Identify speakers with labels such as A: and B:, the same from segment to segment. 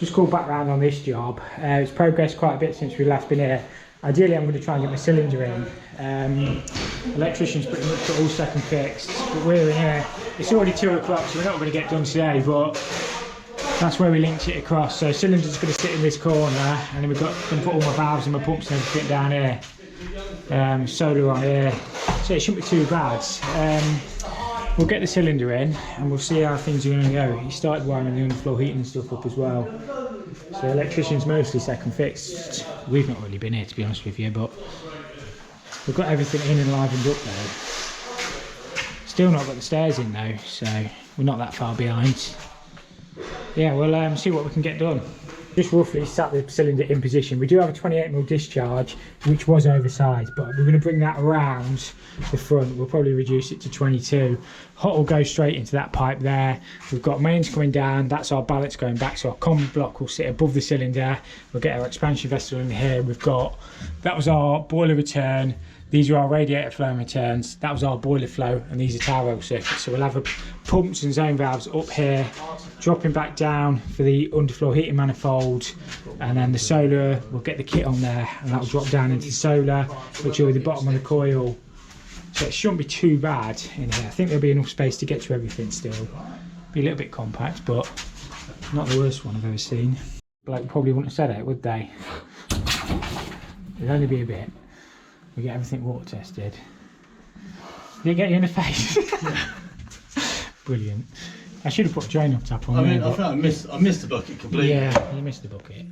A: Just called back round on this job. It's progressed quite a bit since we last been here. Ideally I'm going to try and get my cylinder in. Electrician's pretty much got all second fixed, but we're in here. It's already 2 o'clock, so we're not going to get done today, but that's where we linked it across. So cylinder's going to sit in this corner, and then we've got to put all my valves and my pumps and everything down here. Solar on here, so it shouldn't be too bad. We'll get the cylinder in and we'll see how things are going to go. He started wiring the underfloor heating and stuff up as well. So electrician's mostly second fixed. We've not really been here, to be honest with you, but we've got everything in and livened up though. Still not got the stairs in though, so we're not that far behind. Yeah, we'll see what we can get done. Just roughly sat the cylinder in position. We do have a 28mm discharge, which was oversized, but we're going to bring that around the front. We'll probably reduce it to 22. Hot will go straight into that pipe there. We've got mains coming down, that's our balance going back, so our common block will sit above the cylinder. We'll get our expansion vessel in here. That was our boiler return. These are our radiator flow and returns. That was our boiler flow, and these are towel circuits. So we'll have pumps and zone valves up here, dropping back down for the underfloor heating manifold, and then the solar, we'll get the kit on there, and that will drop down into solar, which will be the bottom of the coil. So it shouldn't be too bad in here. I think there'll be enough space to get to everything still. Be a little bit compact, but not the worst one I've ever seen. Bloke probably wouldn't have said it, would they? It'd only be a bit. We get everything water tested. Did it get you in the face? Brilliant. I should have put a drain up tap on. I mean,
B: I missed the bucket completely.
A: Yeah, you missed the bucket.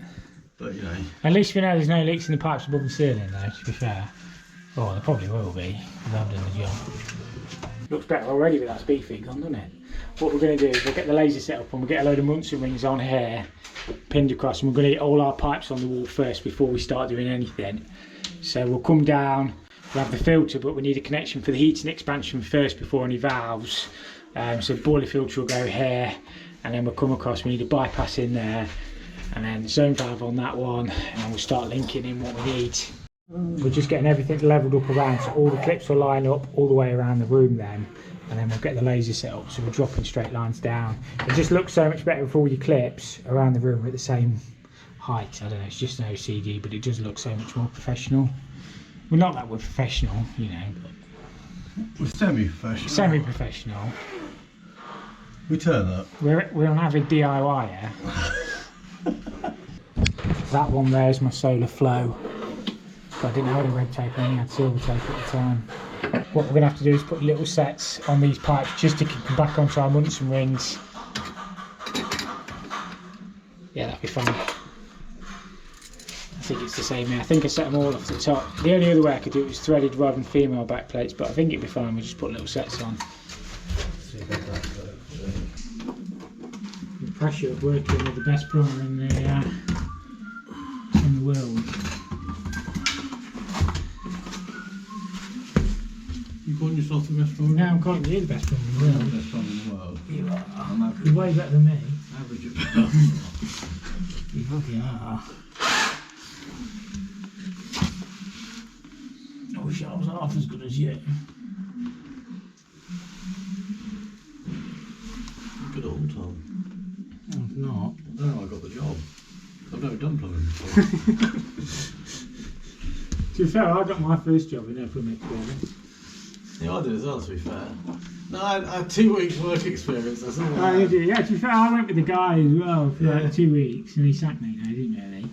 B: But you know.
A: At least we know there's no leaks in the pipes above the ceiling though, to be fair. Oh, there probably will be, because I've done the job. Looks better already with that speed feed on, doesn't it? What we're going to do is we'll get the laser set up and we'll get a load of Munson rings on here, pinned across, and we're going to get all our pipes on the wall first before we start doing anything. So we'll come down, we'll have the filter, but we need a connection for the heating expansion first before any valves. So boiler filter will go here, and then we'll come across, we need a bypass in there, and then the zone valve on that one, and then we'll start linking in what we need. We're just getting everything levelled up around, so all the clips will line up all the way around the room then, and then we'll get the laser set up, so we're dropping straight lines down. It just looks so much better with all your clips around the room at the same height. I don't know, it's just an OCD, but it does look so much more professional. Well, not that we're professional, you know, but
B: we're semi-professional.
A: Semi-professional.
B: We turn up.
A: We're an avid DIYer. That one there is my solar flow. But I didn't have any red tape, I only had silver tape at the time. What we're going to have to do is put little sets on these pipes just to kick them back onto our Munson rings. Yeah, that'll be fine. I think it's the same here. I think I set them all off the top. The only other way I could do it was threaded rather than female back plates, but I think it'd be fine. We'll just put little sets on. The pressure of working with the best plumber in the world.
B: You calling yourself the best plumber?
A: No, I'm calling you the best plumber in the world.
B: The best plumber in the world.
A: You are. You're way better than me.
B: Average about.
A: You fucking are. I wish I was half as good as you.
B: Good old Tom.
A: I'm not.
B: I don't know, I got the job. I've never done plumbing before.
A: To be fair, I got my first job in plumbing.
B: Yeah, I did as well, to be fair. No, I had 2 weeks work experience, that's all.
A: Oh, you did? Yeah, to be fair, I went with the guy as well for like 2 weeks, and he sacked me, no, he didn't really.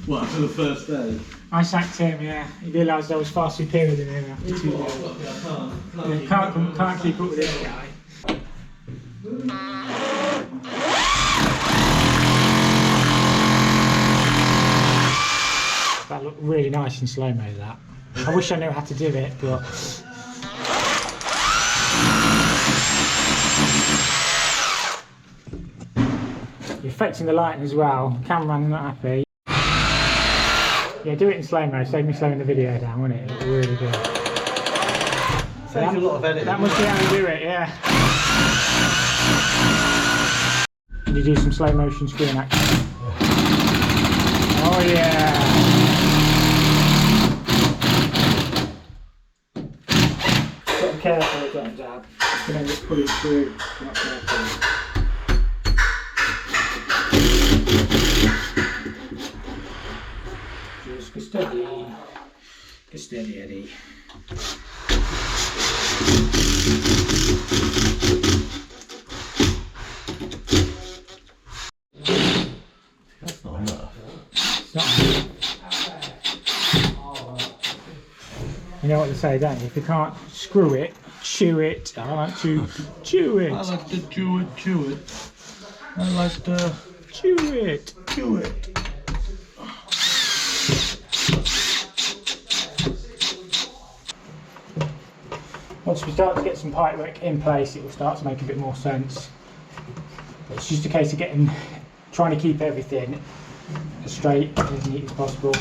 B: What, for the first day?
A: I sacked him, yeah. He realised I was far superior than him after 2 weeks. Can't keep up with this guy. That looked really nice in slow-mo, that. I wish I knew how to do it, but... You're affecting the lighting as well. Cameraman's not happy. Yeah, do it in slow-mo. Save me slowing the video down, won't it? It looked really good. So
B: Saves a lot of editing.
A: That must be how you do it, yeah. Can you do some slow-motion screen action? Oh yeah! Be careful, don't dab. It's going to end up pulling through. Not careful. steady Eddie.
B: That's not enough.
A: You know what they say, don't you? If you can't screw it, chew it. I like to chew it.
B: I like to chew it. I like to
A: Chew it.
B: chew it.
A: Once we start to get some pipework in place, it will start to make a bit more sense. It's just a case of trying to keep everything as straight and as neat as possible.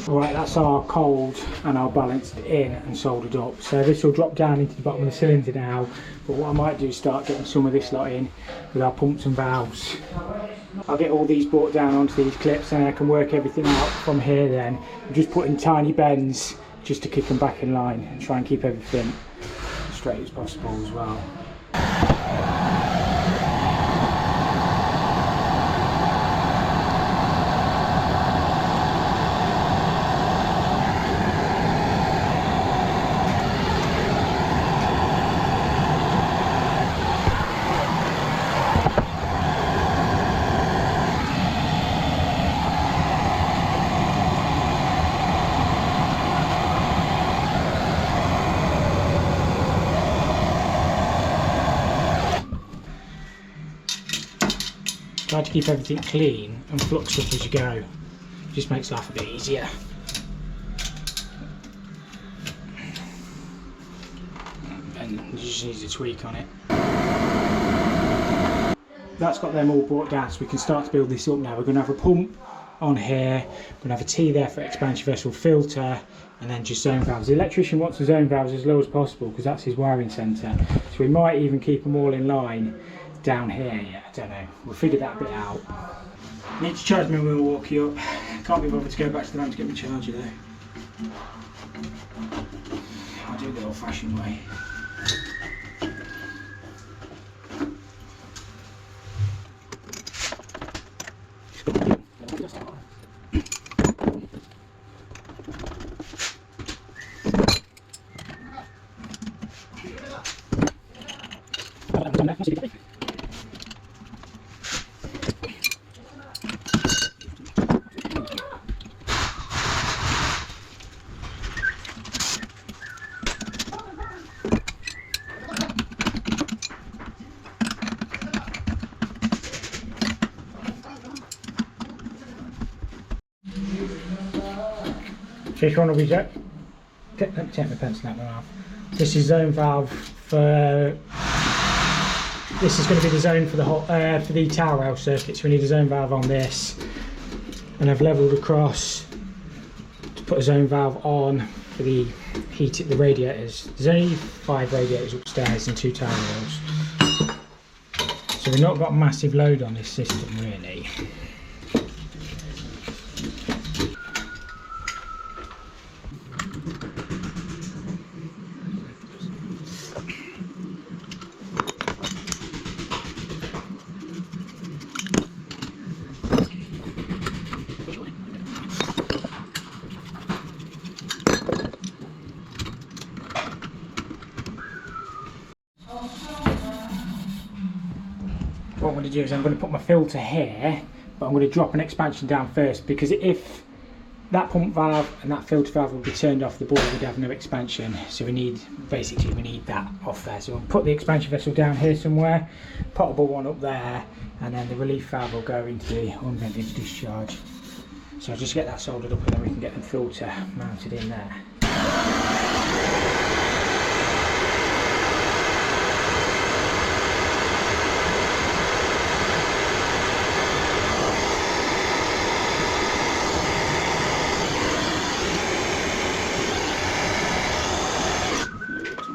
A: Right, that's our cold and our balanced in and soldered up. So this will drop down into the bottom of the cylinder now, but what I might do is start getting some of this lot in with our pumps and valves. I'll get all these brought down onto these clips and I can work everything out from here then. I'm just putting tiny bends just to kick them back in line and try and keep everything as straight as possible as well. Try to keep everything clean and flux stuff as you go. Just makes life a bit easier. And you just need a tweak on it. That's got them all brought down, so we can start to build this up now. We're going to have a pump on here, we're going to have a T there for expansion vessel filter, and then just zone valves. The electrician wants the zone valves as low as possible because that's his wiring centre. So we might even keep them all in line down here. Yeah, I don't know. We'll figure that bit out. Need to charge my Milwaukee up. Can't be bothered to go back to the van to get my charger though. I'll do it the old-fashioned way. So if you want to let me take my pencil out of my mouth. This is zone valve for. This is going to be the zone for the for the tower rail circuit. So we need a zone valve on this, and I've levelled across to put a zone valve on for the the radiators. There's only 5 radiators upstairs and 2 tower rails, so we've not got massive load on this system really. what I'm going to do is I'm going to put my filter here, but I'm going to drop an expansion down first, because if that pump valve and that filter valve will be turned off, the boiler would have no expansion. So we need that off there. So I'll put the expansion vessel down here somewhere, potable one up there, and then the relief valve will go into the unvented discharge. So I'll just get that soldered up and then we can get the filter mounted in there.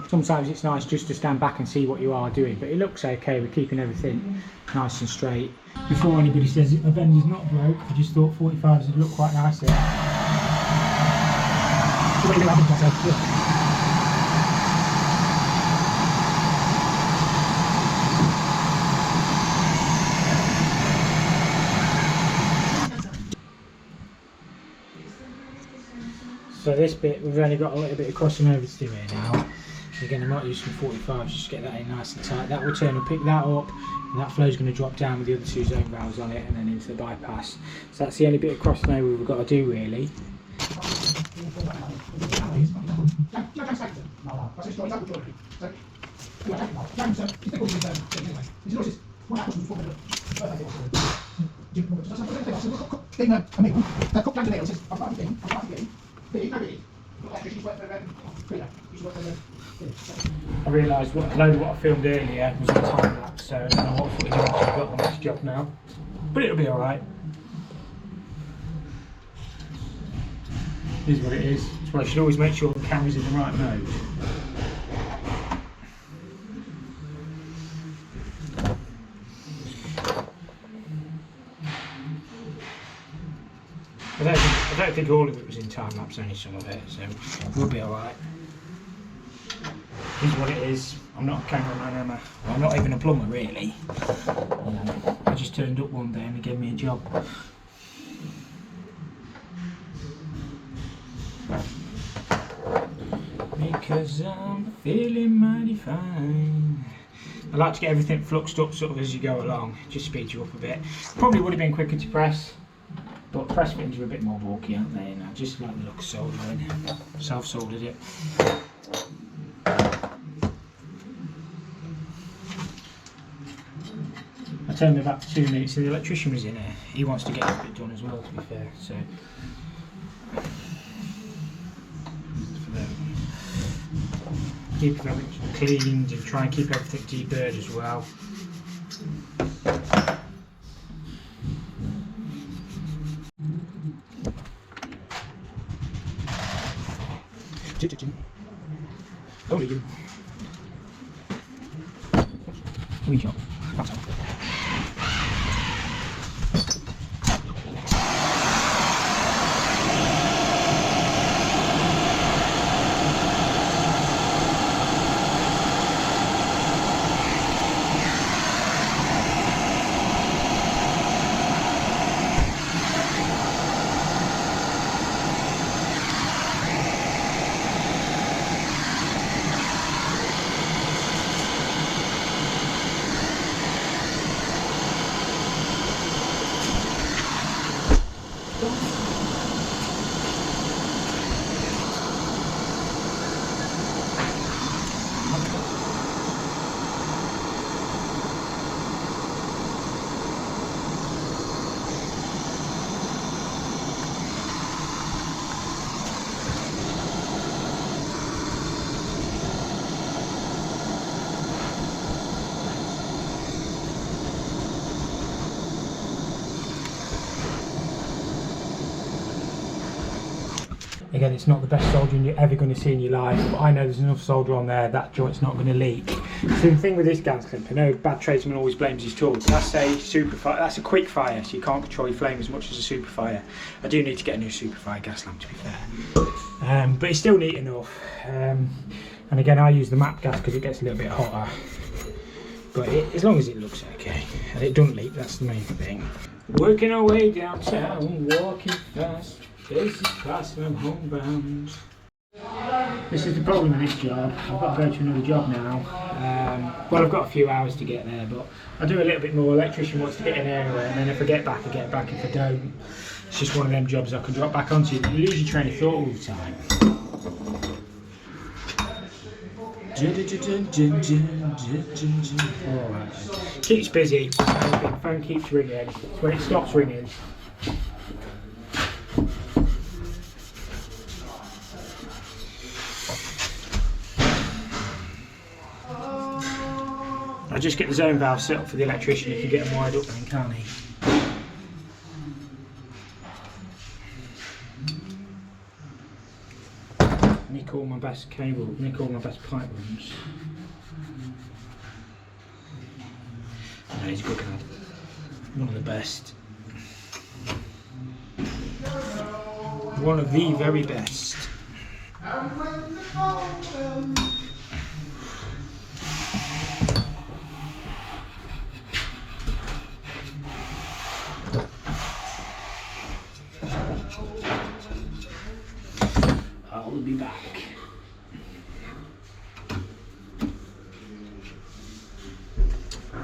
A: Sometimes it's nice just to stand back and see what you are doing, but it looks okay. We're keeping everything nice and straight. Before anybody says it, my bender's not broke, I just thought 45s would look quite nice here. So this bit, we've only got a little bit of crossing over to do here now. Again, I might use some 45s just to get that in nice and tight. That will turn and pick that up, and that flow is going to drop down with the other two zone valves on it and then into the bypass. So that's the only bit of crossing over we've got to do really. I realised a load of what I filmed earlier was on time lapse, so I don't know what footage I've actually got on this job now, but it'll be alright. It is what it is. That's why I should always make sure the camera's in the right mode. I don't think all of it was in time lapse, only some of it, so we'll be alright. It is what it is. I'm not a cameraman, well, I'm not even a plumber really. You know, I just turned up one day and they gave me a job. Because I'm feeling mighty fine. I like to get everything fluxed up sort of as you go along, just speed you up a bit. Probably would have been quicker to press, but press fittings are a bit more bulky, aren't they? And I just like the look of soldering. Self-soldered it. I turned me back for 2 minutes and the electrician was in here. He wants to get a bit done as well, to be fair. So keep everything cleaned and try and keep everything deburred as well. Oh, we go. That's all. Again, it's not the best soldering you're ever going to see in your life, but I know there's enough solder on there that joint's not going to leak. So the thing with this gas clamp, I know bad tradesman always blames his tool, but that's a super fire, that's a quick fire, so you can't control your flame as much as a super fire. I do need to get a new super fire gas lamp, to be fair, but it's still neat enough. And again, I use the map gas because it gets a little bit hotter, but as long as it looks okay and it doesn't leak, that's the main thing. Working our way downtown, walking fast. Faces past from homebound. This is the problem with this job. I've got to go to another job now. Well, I've got a few hours to get there, but I do a little bit more. Electrician wants to get in anyway, and then if I get back, I get back. If I don't, it's just one of them jobs I can drop back onto. But you lose your train of thought all the time. Alright. Keeps busy. The phone keeps ringing. It's when it stops ringing. I just get the zone valve set up for the electrician. He can get them wired up then, can't he? Nick all my best cable, nick all my best pipe rooms. No, he's a good lad. One of the best. One of the very best. I'll be back.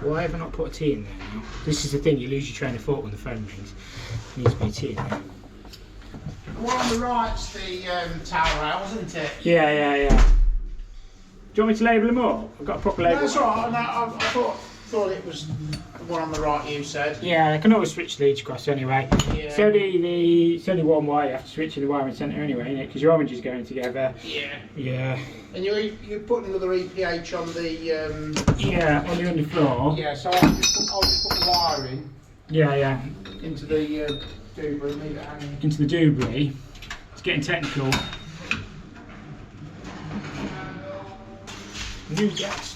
A: Why have I not put a T in there now? This is the thing, you lose your train of thought when the phone rings. There needs to be a T in there.
C: The one on the right's the tower rail, isn't it?
A: Yeah. Do you want me to label them up? I've got a proper label.
C: No, that's alright. I thought it was the one on the right, you said.
A: Yeah, I can always switch leads across anyway.
C: Yeah.
A: It's only one wire, you have to switch in the wiring centre anyway, innit? Because your orange is going together. Yeah.
C: And you put another EPH on the...
A: Yeah, on the underfloor.
C: Yeah, so I'll just put the wire in.
A: Yeah.
C: Into the doobly and leave it hanging.
A: Into the doobly. It's getting technical. New gas.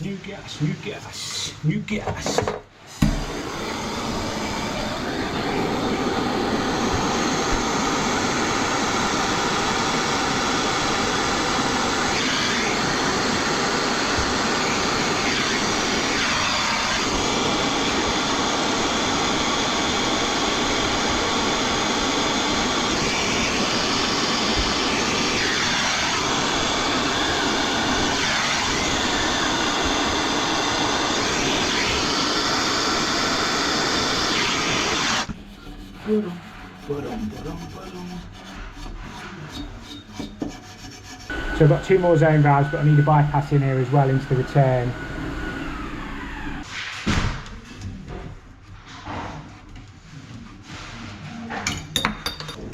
A: So I've got 2 more zone valves, but I need a bypass in here as well into the return.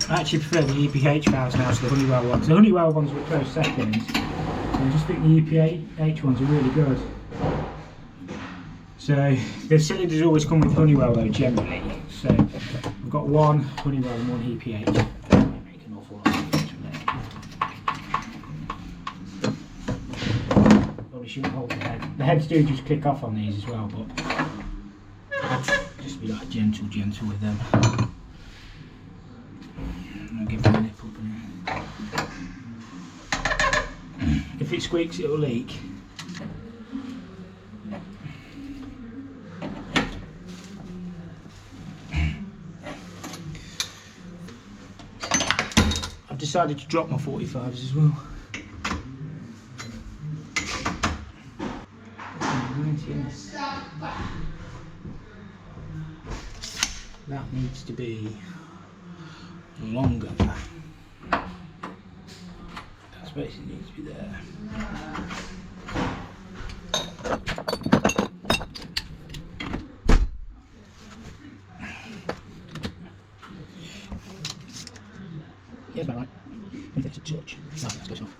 A: I actually prefer the EPH valves now to the Honeywell ones. The Honeywell ones were close seconds. I just think the EPH ones are really good. So the cylinders always come with Honeywell though, generally. So I've got one Honeywell and one EPH. Make an awful lot of difference with it. Probably shouldn't hold the head. The heads do just click off on these as well, but just be like gentle with them. I'll give them a nip up and if it squeaks, it'll leak. I've decided to drop my 45s as well. That needs to be longer. That space needs to be there. Yeah, about right. I think it's a touch. No, that's close enough.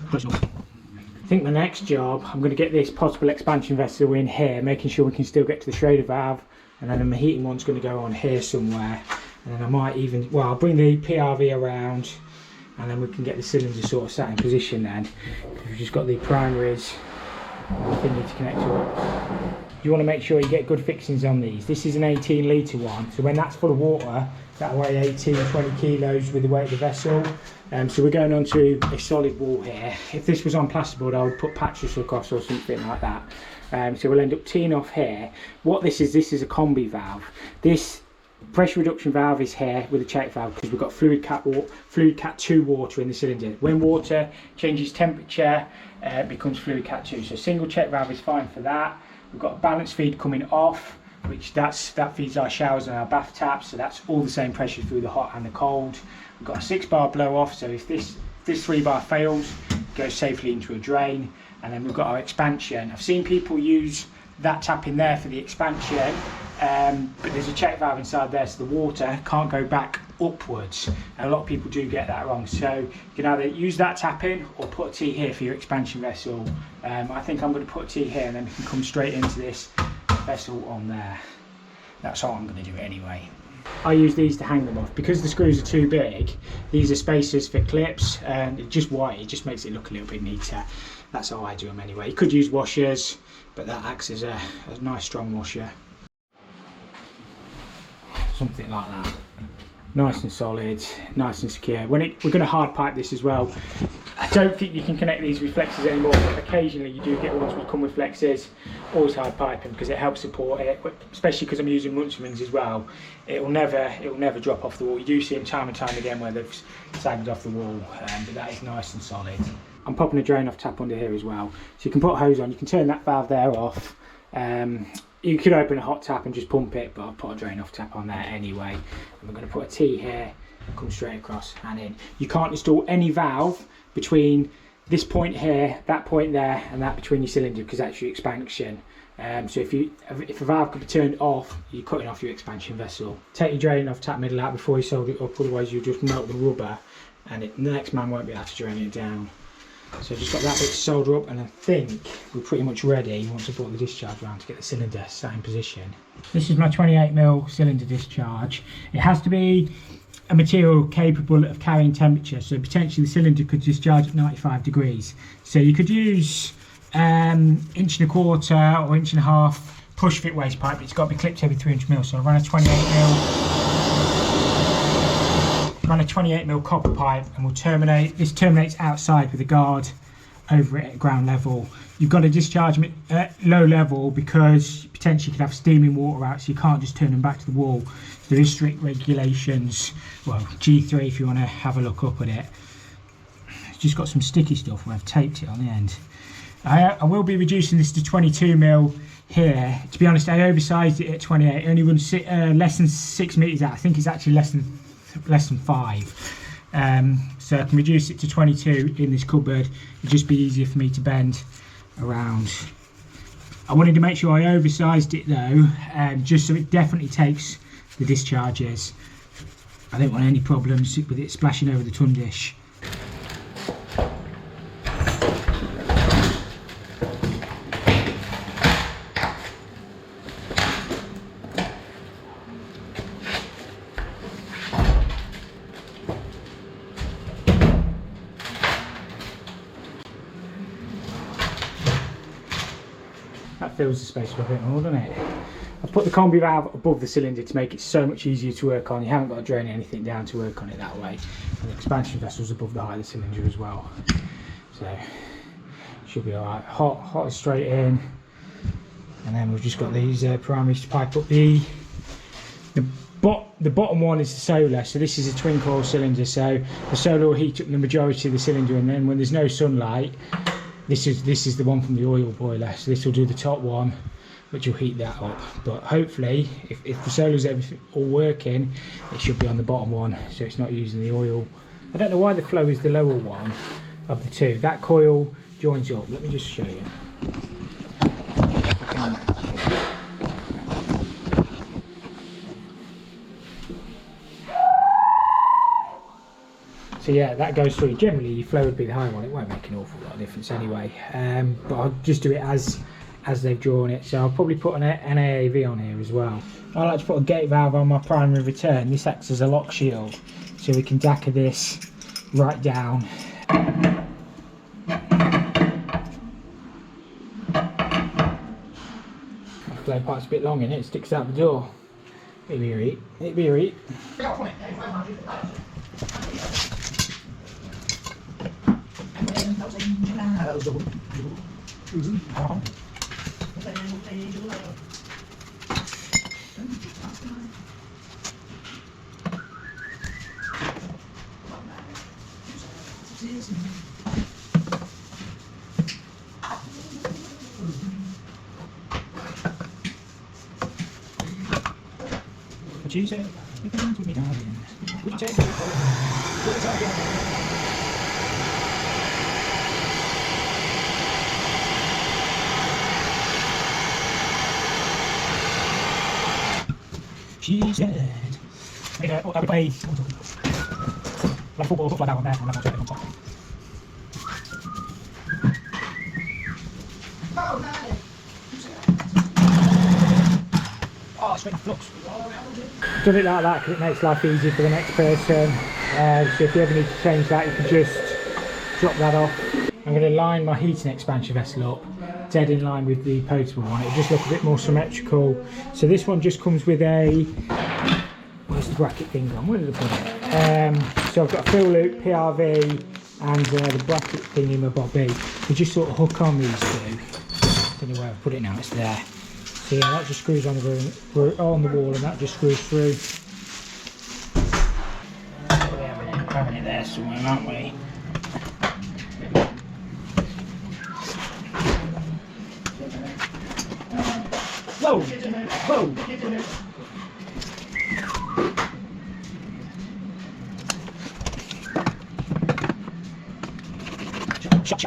A: Close enough. I think the next job, I'm going to get this possible expansion vessel in here, making sure we can still get to the Schrader valve, and then the heating one's going to go on here somewhere. And then I might even, well, I'll bring the PRV around and then we can get the cylinder sort of sat in position then. We've just got the primaries and the thing need to connect to it. You want to make sure you get good fixings on these. This is an 18 litre one, so when that's full of water, that'll weigh 18-20 kilos with the weight of the vessel. So we're going onto a solid wall here. If this was on plasterboard, I would put patches across or something like that. So we'll end up teeing off here. What this is a combi valve. This Pressure reduction valve is here with a check valve because we've got fluid cat 2 water in the cylinder. When water changes temperature, it becomes fluid cat 2. So single check valve is fine for that. We've got a balance feed coming off, which that feeds our showers and our bath taps. So that's all the same pressure through the hot and the cold. We've got a 6-bar blow off. So if this 3-bar fails, it goes safely into a drain. And then we've got our expansion. I've seen people use that tap in there for the expansion, but there's a check valve inside there, so the water can't go back upwards, and a lot of people do get that wrong. So you can either use that tap in or put a T here for your expansion vessel. I think I'm going to put a T here, and then we can come straight into this vessel on there. That's how I'm going to do it anyway. I use these to hang them off because the screws are too big. These are spacers for clips, and it just makes it look a little bit neater. That's how I do them anyway. You could use washers, but that acts as a nice strong washer. Something like that. Nice and solid, nice and secure. We're going to hard pipe this as well. I don't think you can connect these with flexes anymore, but occasionally you do get ones which come with flexes. Always hard piping because it helps support it, especially because I'm using Munchmans as well. It will never drop off the wall. You do see them time and time again where they've sagged off the wall, but that is nice and solid. I'm popping a drain off tap under here as well, so you can put a hose on. You can turn that valve there off. You could open a hot tap and just pump it, but I'll put a drain off tap on there anyway. And we're going to put a T here, come straight across and in. You can't install any valve between this point here, that point there, and that between your cylinder because that's your expansion. So if a valve can be turned off, you're cutting off your expansion vessel. Take your drain off tap middle out before you solder it up, otherwise you'll just melt the rubber and the next man won't be able to drain it down. So I've just got that bit to solder up, and I think we're pretty much ready once I brought the discharge around to get the cylinder sat in position. This is my 28mm cylinder discharge. It has to be a material capable of carrying temperature, so potentially the cylinder could discharge at 95 degrees. So you could use 1.25 inch or 1.5 inch push fit waste pipe, but it's got to be clipped every 300mm. So I run a 28mm copper pipe, and we'll terminate. This terminates outside with a guard over it at ground level. You've got to discharge them at low level because you potentially could have steaming water out, so you can't just turn them back to the wall. So there is strict regulations. Well, G3 if you want to have a look up at it. It's just got some sticky stuff where I've taped it on the end. I will be reducing this to 22mm here. To be honest, I oversized it at 28. It only runs less than 6 meters out. I think it's actually less than 5. So I can reduce it to 22 in this cupboard. It'd just be easier for me to bend around. I wanted to make sure I oversized it though, just so it definitely takes the discharges. I don't want any problems with it splashing over the ton dish. That fills the space a bit more, doesn't it? I've put the combi valve above the cylinder to make it so much easier to work on. You haven't got to drain anything down to work on it that way. And the expansion vessel's above the height of the cylinder as well. So, should be alright. Hot is straight in. And then we've just got these primaries to pipe up the bottom one is the solar. So this is a twin coil cylinder. So the solar will heat up the majority of the cylinder, and then when there's no sunlight, this is the one from the oil boiler, so this will do the top one, which will heat that up. But hopefully, if the solar's all working, it should be on the bottom one, so it's not using the oil. I don't know why the flow is the lower one of the two. That coil joins up. Let me just show you. So yeah, that goes through. Generally, your flow would be the high one. It won't make an awful lot of difference anyway. But I'll just do it as they've drawn it. So I'll probably put an AAV on here as well. I like to put a gate valve on my primary return. This acts as a lock shield, so we can DACA this right down. My flow pipe's a bit long in it. It sticks out the door. It'll be alright. It'll be alright. What you say? You can dance with me, darling. Would you take it? Put it again. She said, I would play like football, stuff like that on there, and I'll check it on top. Oh, straight in flux. Done it like that because it makes life easier for the next person. So if you ever need to change that, you can just drop that off. I'm going to line my heating expansion vessel up dead in line with the potable one. It'll just look a bit more symmetrical. So this one just comes with a, where's the bracket thing gone? Where did I put it? So I've got a fill loop, PRV, and the bracket thing in my bobby. We just sort of hook on these two. Don't know where I've put it now, it's there. So yeah, that just screws on the wall, and that just screws through. We're having it there somewhere, aren't we? Whoa! Whoa! Shut.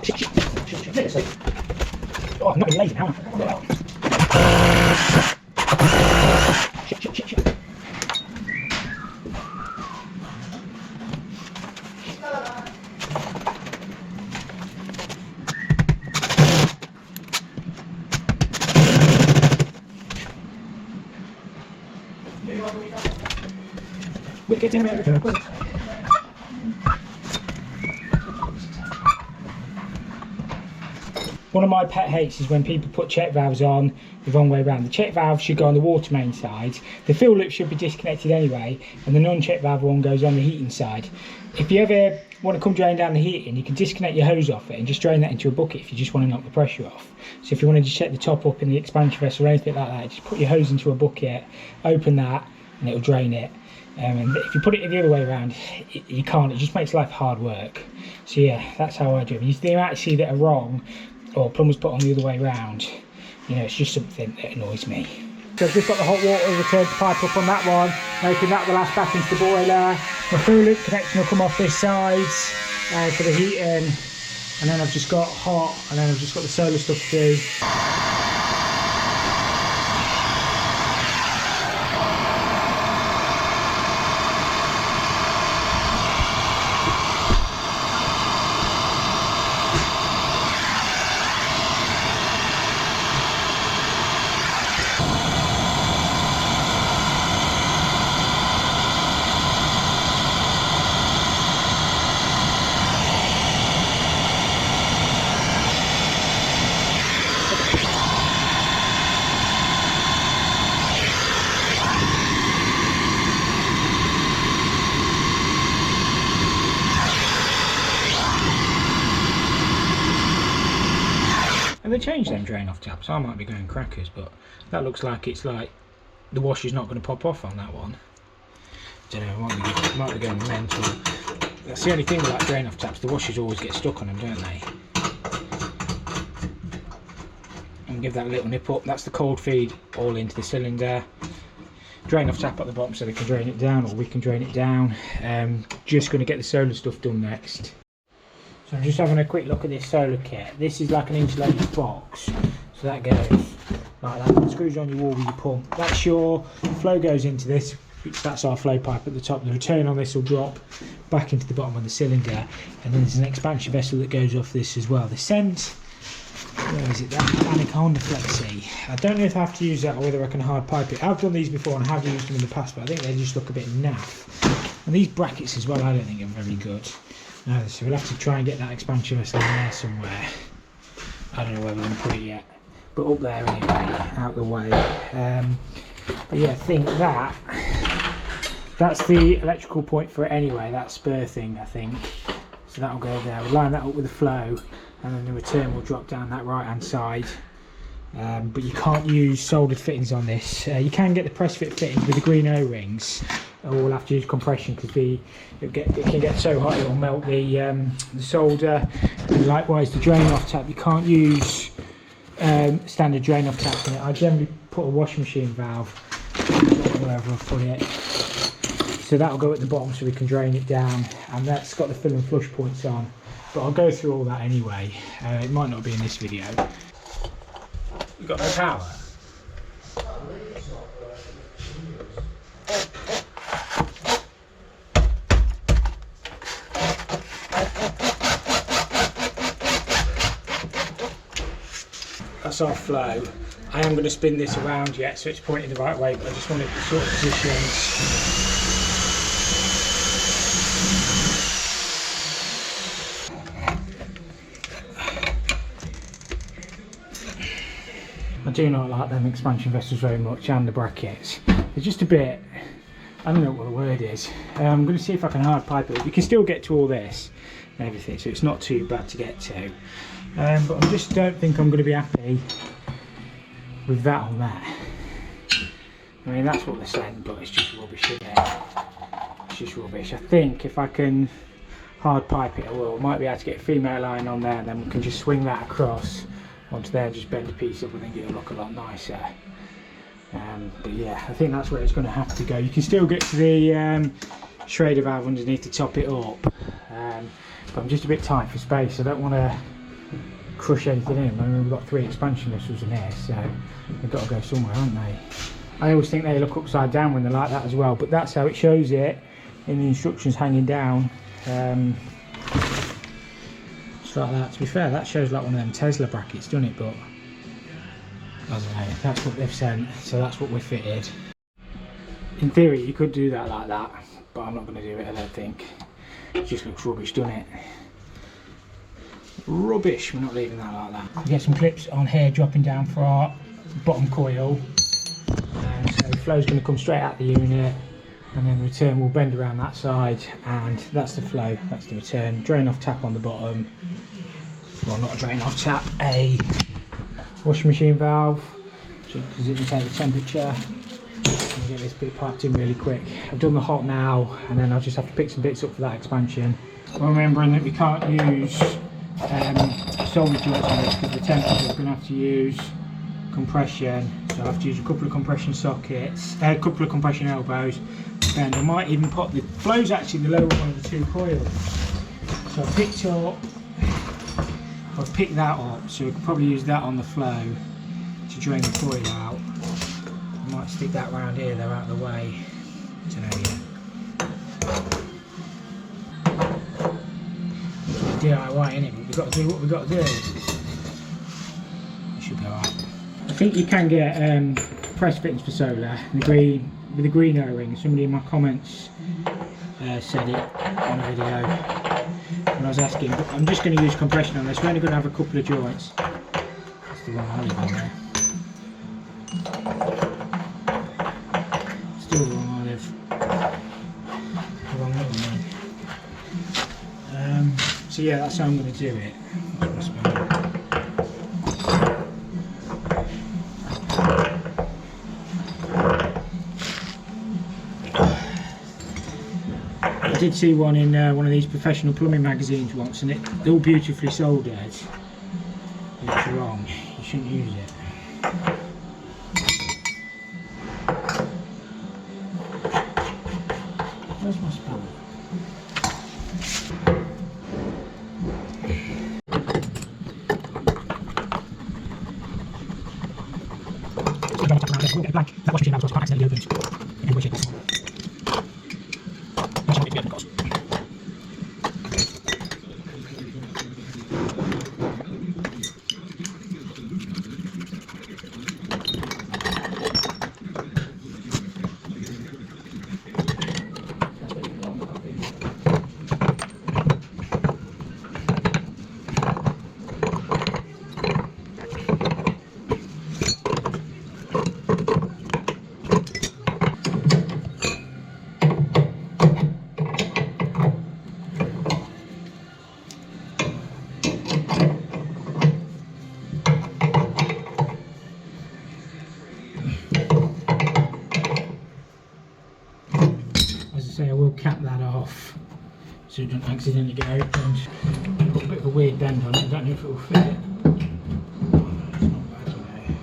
A: Oh, I'm not even lazy now. Shut. We'll get in America. One of my pet hates is when people put check valves on the wrong way around. The check valve should go on the water main side. The fill loop should be disconnected anyway, and the non-check valve one goes on the heating side. If you ever want to come drain down the heating, you can disconnect your hose off it and just drain that into a bucket if you just want to knock the pressure off. So if you wanted to check the top up in the expansion vessel or anything like that, just put your hose into a bucket, open that, and it'll drain it. And if you put it the other way around, you can't. It just makes life hard work. So yeah, that's how I do it. The amount you see that are wrong, or plumbers put on the other way around, you know, it's just something that annoys me. So I've just got the hot water return to pipe up on that one, making that the last back into the boiler. My fill loop connection will come off this side for the heating, and then I've just got hot, and then I've just got the solar stuff to do. They changed them drain off taps. I might be going crackers, but that looks like it's like the washer's not going to pop off on that one. Don't know, might be going mental. That's the only thing with like drain off taps, the washers always get stuck on them, don't they? And give that a little nip up. That's the cold feed all into the cylinder. Drain off tap at the bottom so they can drain it down, or we can drain it down. Just going to get the solar stuff done next. So I'm just having a quick look at this solar kit. This is like an insulated box, so that goes like that. It screws on your wall with your pump. That's your flow goes into this. That's our flow pipe at the top. The return on this will drop back into the bottom of the cylinder, and then there's an expansion vessel that goes off this as well. The Send, where is it? That Anaconda Flexi. I don't know if I have to use that or whether I can hard pipe it. I've done these before and I have used them in the past, but I think they just look a bit naff. And these brackets as well, I don't think are very good. No, so we'll have to try and get that expansion vessel in there somewhere. I don't know where we're going to put it yet, but up there anyway, out the way. But yeah, I think that's the electrical point for it anyway, that spur thing, I think. So that'll go there. We'll line that up with the flow, and then the return will drop down that right hand side. But you can't use soldered fittings on this. You can get the press fit fittings with the green O-rings, or we'll have to use compression because it can get so hot it will melt the solder. And likewise the drain off tap, you can't use standard drain off taps in it. I generally put a washing machine valve wherever I put it, so that'll go at the bottom so we can drain it down, and that's got the fill and flush points on, but I'll go through all that anyway. It might not be in this video. You've got no power. That's our flow. I am going to spin this around yet so it's pointing the right way, but I just want it to sort of positions. I do not like them expansion vessels very much, and the brackets. They're just a bit, I don't know what the word is. I'm going to see if I can hard pipe it. You can still get to all this and everything, so it's not too bad to get to. But I just don't think I'm going to be happy with that on there. I mean, that's what they're saying, but it's just rubbish, isn't it? It's just rubbish. I think if I can hard pipe it, I will. Might be able to get a female line on there, and then we can just swing that across onto there and just bend the piece up, and then it'll look a lot nicer. But yeah, I think that's where it's going to have to go. You can still get to the Schrader valve underneath to top it up, but I'm just a bit tight for space. I don't want to crush anything in. I mean, we've got 3 expansion vessels in here, so they've got to go somewhere, haven't they? I always think they look upside down when they're like that as well, but that's how it shows it in the instructions hanging down. Just like that. To be fair, that shows like one of them Tesla brackets, doesn't it? But I don't know, that's what they've sent, so that's what we've fitted. In theory you could do that like that, but I'm not going to do it, I don't think. It just looks rubbish, doesn't it? Rubbish. We're not leaving that like that. We get some clips on here dropping down for our bottom coil, so the flow's going to come straight out the unit, and then the return will bend around that side, and that's the flow, that's the return. Drain off tap on the bottom, well, not a drain off tap, a washing machine valve, because it can take the temperature. And get this bit piped in really quick. I've done the hot now, and then I'll just have to pick some bits up for that expansion. Remembering that we can't use solder joints on this because the temperature, we're going to have to use compression, so I have to use a couple of compression sockets, a couple of compression elbows, and I might even put the flow's actually the lower one of the 2 coils. So I've picked that up, so we could probably use that on the flow to drain the coil out. I might stick that round here, they're out of the way. I don't know yet. DIY, innit? But we've got to do what we've got to do. It should be alright. I think you can get press fittings for solar with the green O-ring. Somebody in my comments said it on a video when I was asking, but I'm just going to use compression on this. We're only going to have a couple of joints. That's the wrong olive on there. Still the wrong olive. The wrong little one. So yeah, that's how I'm going to do it. I did see one in one of these professional plumbing magazines once, and they're all beautifully soldered. It's wrong. You shouldn't use it. Where's my spanner? Blank. That washing machine valve can't accidentally open in any way, shape or form. Unless you want it to be open, of course. cap that off so it doesn't accidentally get opened. Got a bit of a weird bend on it, I don't know if it will fit. It's not bad, you know.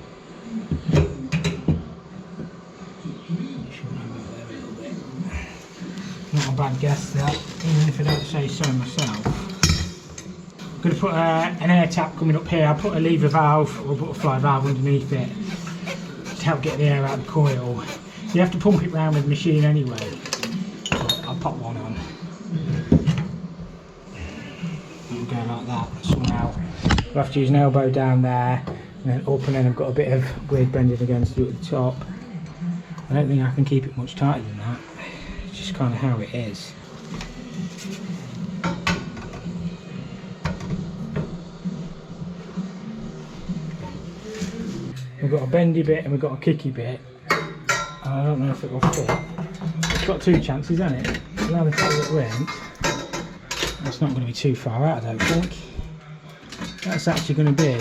A: Should move it there a little bit. Not a bad guess that, even if I don't say so myself. I'm going to put an air tap coming up here. I'll put a lever valve or butterfly valve underneath it to help get the air out of the coil. You have to pump it round with the machine anyway. But I'll pop one on. It'll go like that somehow. I'll have to use an elbow down there and then up, and then I've got a bit of weird bending again to do at the top. I don't think I can keep it much tighter than that. It's just kind of how it is. We've got a bendy bit and we've got a kicky bit. I don't know if it will fit. It's got two chances, hasn't it? Now the fact that it went, that's not going to be too far out, I don't think. That's actually going to be,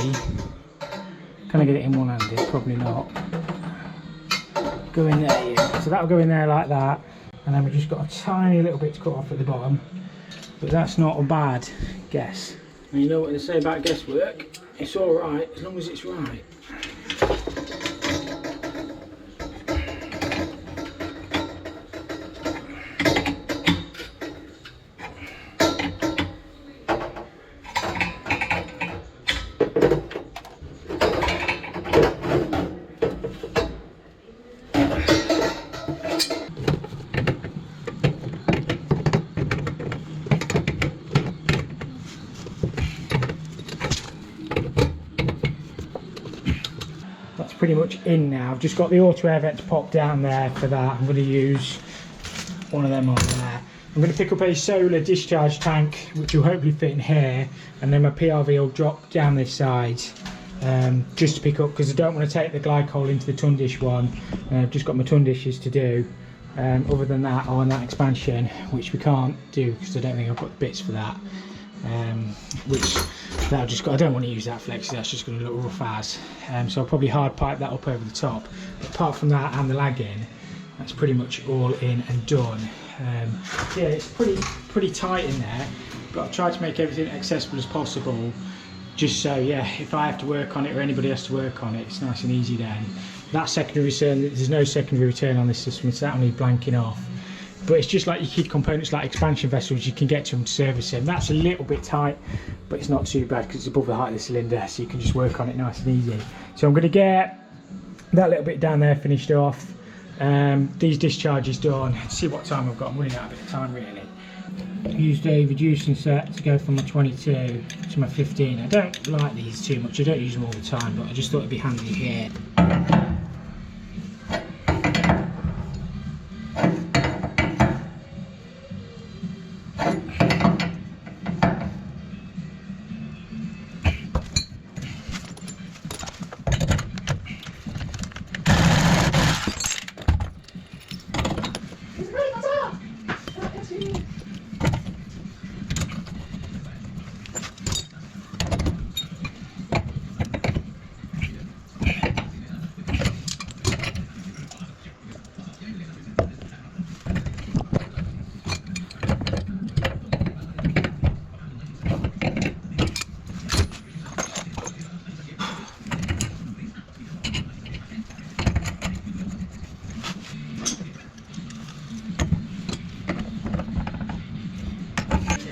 A: can I get it in one-handed? Probably not. Go in there, yeah. So that'll go in there like that, and then we've just got a tiny little bit to cut off at the bottom, but that's not a bad guess. And you know what they say about guesswork? It's alright as long as it's right. Pretty much in now. I've just got the auto air vent to pop down there for that. I'm going to use one of them on there. I'm going to pick up a solar discharge tank which will hopefully fit in here, and then my PRV will drop down this side just to pick up, because I don't want to take the glycol into the Tundish one. I've just got my Tundishes to do. Other than that, on that expansion, which we can't do because I don't think I've got the bits for that. I don't want to use that flexi, that's just going to look rough as. So I'll probably hard pipe that up over the top. But apart from that and the lagging, that's pretty much all in and done. Yeah, it's pretty tight in there, but I've tried to make everything accessible as possible, just so, yeah, if I have to work on it or anybody has to work on it, it's nice and easy then. That secondary return, there's no secondary return on this system, so that'll need blanking off. But it's just like your key components, like expansion vessels, you can get to them to service them. That's a little bit tight, but it's not too bad because it's above the height of the cylinder, so you can just work on it nice and easy. So I'm going to get that little bit down there finished off. These discharges done. Let's see what time I've got. I'm running out a bit of time really. I used a reducing set to go from my 22 to my 15. I don't like these too much. I don't use them all the time, but I just thought it'd be handy here.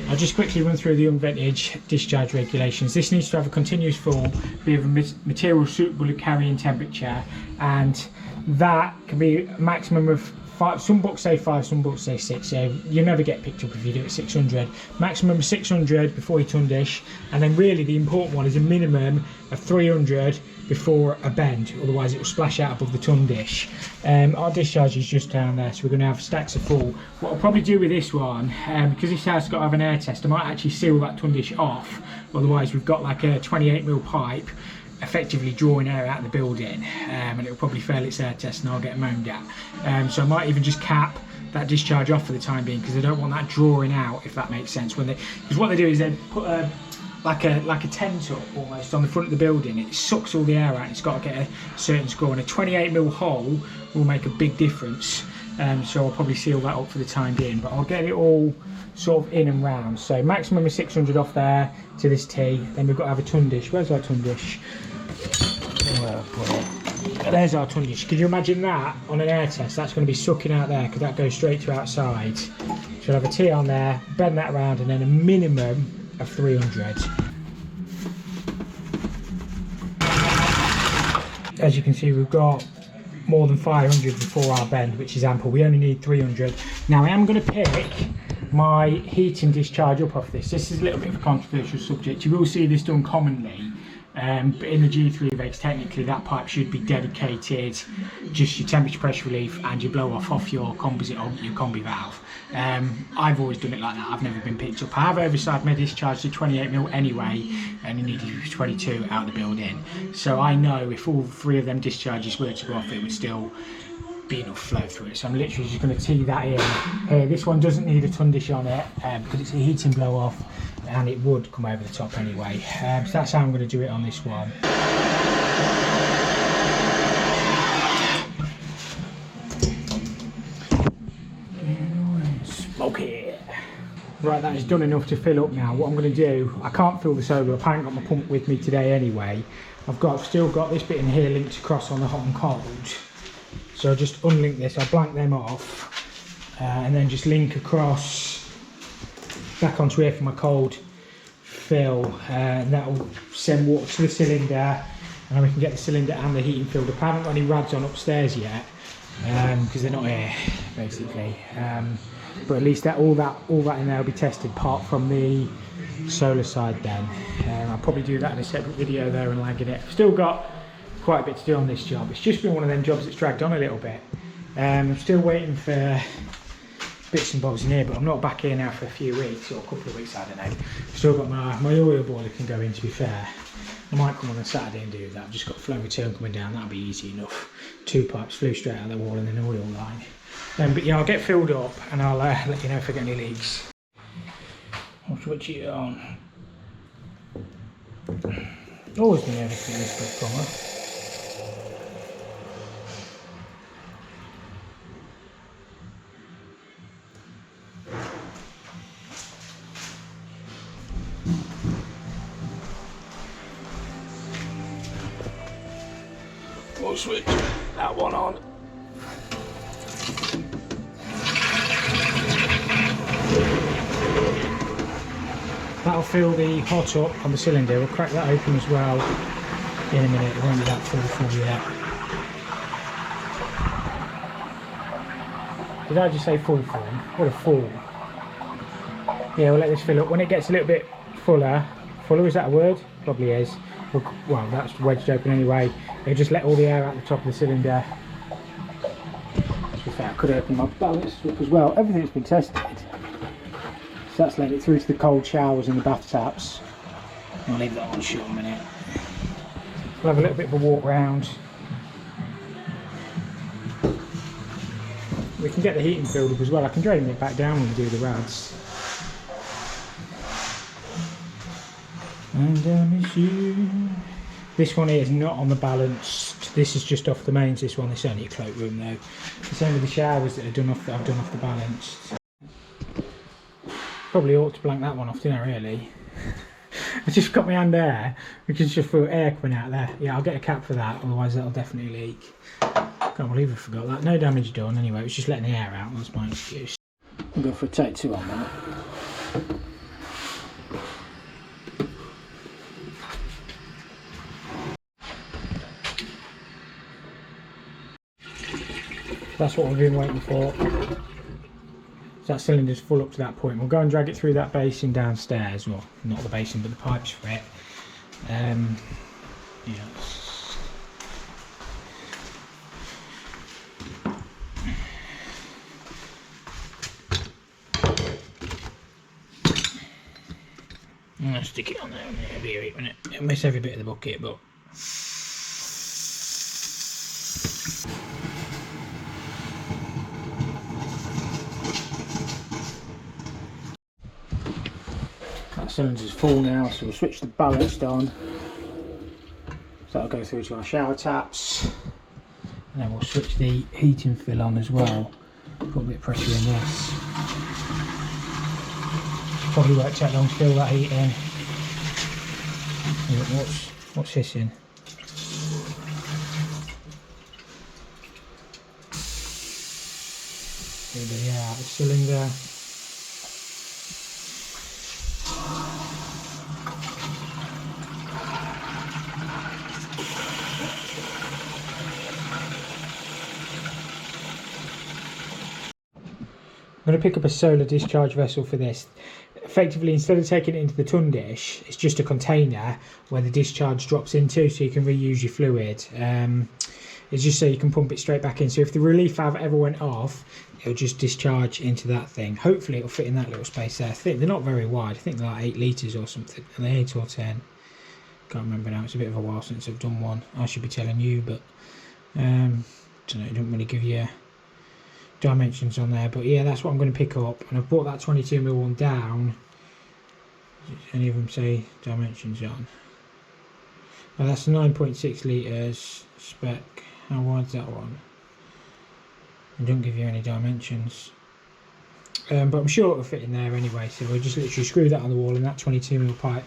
A: I'll just quickly run through the UNVENTED discharge regulations. This needs to have a continuous full, be of a material suitable to carrying temperature, and that can be a maximum of 5. Some books say 5, some books say 6, so you never get picked up if you do it 600. Maximum of 600 before you tundish, and then really the important one is a minimum of 300 before a bend, otherwise it will splash out above the tundish. Our discharge is just down there, so we're going to have stacks of full. What I'll probably do with this one, because this house has got to have an air test, I might actually seal that tundish off, otherwise we've got like a 28mm pipe effectively drawing air out of the building, and it'll probably fail its air test and I'll get moaned at. So I might even just cap that discharge off for the time being, because I don't want that drawing out, if that makes sense. Because what they do is they put like a tent up almost on the front of the building. It sucks all the air out, it's got to get a certain score, and a 28mm hole will make a big difference so I'll probably seal that up for the time being, but I'll get it all sort of in and round. So maximum is 600 off there to this T. Then we've got to have a ton dish. Where's our ton dish? There's our ton dish. Can you imagine that on an air test? That's going to be sucking out there because that goes straight to outside. So I'll have a T on there, bend that around, and then a minimum of 300. As you can see, we've got more than 500 before our bend, which is ample. We only need 300. Now I am going to pick my heat and discharge up off this. This is a little bit of a controversial subject. You will see this done commonly, but in the G3 regs, technically that pipe should be dedicated, just your temperature pressure relief and your blow off your composite or your combi valve. I've always done it like that. I've never been picked up. I have oversized my discharge to 28mm anyway, and you need to use 22 out of the building. So I know if all 3 of them discharges were to go off, it would still be enough flow through it. So I'm literally just going to tee that in here. This one doesn't need a ton dish on it because it's a heating blow off, and it would come over the top anyway. So that's how I'm going to do it on this one. Smoky. Right, that is done enough to fill up now. What I'm going to do, I can't fill this over. I haven't got my pump with me today anyway. I've still got this bit in here linked across on the hot and cold. So I'll just unlink this, I'll blank them off, and then just link across back onto here for my cold fill, and that will send water to the cylinder, and then we can get the cylinder and the heating filled up. I haven't got any rads on upstairs yet, because they're not here, basically. But at least that all that in there will be tested, apart from the solar side then. I'll probably do that in a separate video there and lagging it. I've still got quite a bit to do on this job. It's just been one of them jobs that's dragged on a little bit. I'm still waiting for bits and bobs in here, but I'm not back here now for a few weeks, or a couple of weeks, I don't know. I've still got my oil boiler can go in, to be fair. I might come on a Saturday and do that. I've just got flow return coming down, that'll be easy enough. 2 pipes flew straight out of the wall and an oil line. But yeah, I'll get filled up and I'll let you know if I get any leaks. I'll switch it on. Always been able to do this bit plumber. We'll switch that one on. That'll fill the hot up on the cylinder. We'll crack that open as well in a minute. It won't be that full yet. Did I just say full form? What a fool. Yeah, we'll let this fill up. When it gets a little bit fuller, is that a word? Probably is. Well, that's wedged open anyway. It'll just let all the air out the top of the cylinder. To be fair, I could open my balance up as well. Everything's been tested. So that's let it through to the cold showers and the bath taps. I'll leave that on short a minute. We'll have a little bit of a walk round. We can get the heating filled up as well. I can drain it back down when we do the rads. And down is you. This one here is not on the balanced. This is just off the mains. This one, it's only a cloakroom though. The same with the showers that I've done off the balanced. Probably ought to blank that one off, didn't I, really? I just got my hand there. We can just feel air coming out there. Yeah, I'll get a cap for that, otherwise that'll definitely leak. Can't believe I forgot that. No damage done anyway, it was just letting the air out. That's my excuse. I'll go for a take 2 on that. That's what we've been waiting for. So that cylinder's full up to that point. We'll go and drag it through that basin downstairs. Well, not the basin, but the pipes for it. Yeah. I'm going to stick it on there and it'll be a bit, won't it? It'll miss every bit of the bucket, but... That cylinder's full now, so we'll switch the balanced on. So that'll go through to our shower taps. And then we'll switch the heating fill on as well. Put a bit of pressure in this. Probably won't take long to fill that heat in. What's this in? Yeah, the cylinder. I'm going to pick up a solar discharge vessel for this. Effectively, instead of taking it into the ton dish, it's just a container where the discharge drops into, so you can reuse your fluid. It's just so you can pump it straight back in. So if the relief valve ever went off, it'll just discharge into that thing. Hopefully it'll fit in that little space there. I think they're not very wide. I think they're like 8 litres or something. Are they 8 or 10? Can't remember now. It's a bit of a while since I've done one. I should be telling you, but don't know. It don't really give you dimensions on there. But yeah, that's what I'm going to pick up. And I've brought that 22mm one down. Does any of them say dimensions on? Well, that's 9.6 litres spec. How wide's that one? It doesn't give you any dimensions. But I'm sure it'll fit in there anyway, so we'll just literally screw that on the wall and that 22mm pipe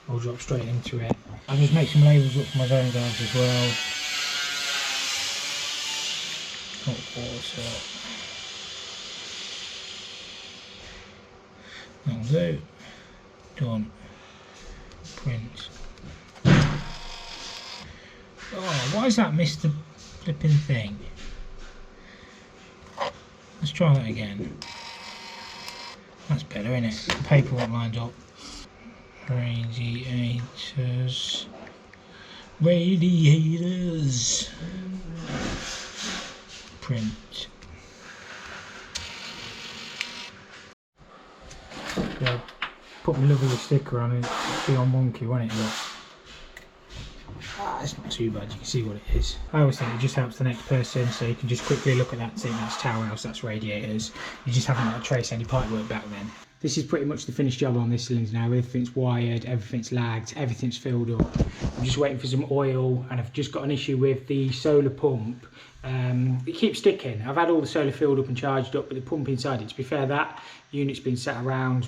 A: will drop straight into it. I'll just make some labels up for my zone guards as well. Hot water. That'll do. Done. Print. Oh, why is that missed the flipping thing? Let's try that again. That's better, isn't it? The paperwork lined up. Radiators. Radiators. Print. Yeah, put my lovely sticker on it. It'll be on wonky, won't it? Look. It's not too bad, you can see what it is. I always think it just helps the next person, so you can just quickly look at that and think that's tower house, that's radiators. You just haven't got to trace any pipe work back then. This is pretty much the finished job on this cylinder now. Everything's wired, everything's lagged, everything's filled up. I'm just waiting for some oil, and I've just got an issue with the solar pump. It keeps sticking. I've had all the solar filled up and charged up, but the pump inside it, to be fair, that unit's been sat around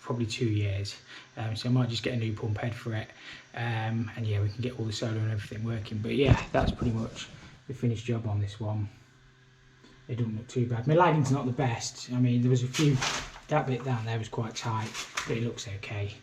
A: probably 2 years. So I might just get a new pump head for it. And yeah, we can get all the solar and everything working. But yeah, that's pretty much the finished job on this one. It doesn't look too bad. My lighting's not the best. I mean, there was a few, that bit down there was quite tight, but it looks okay.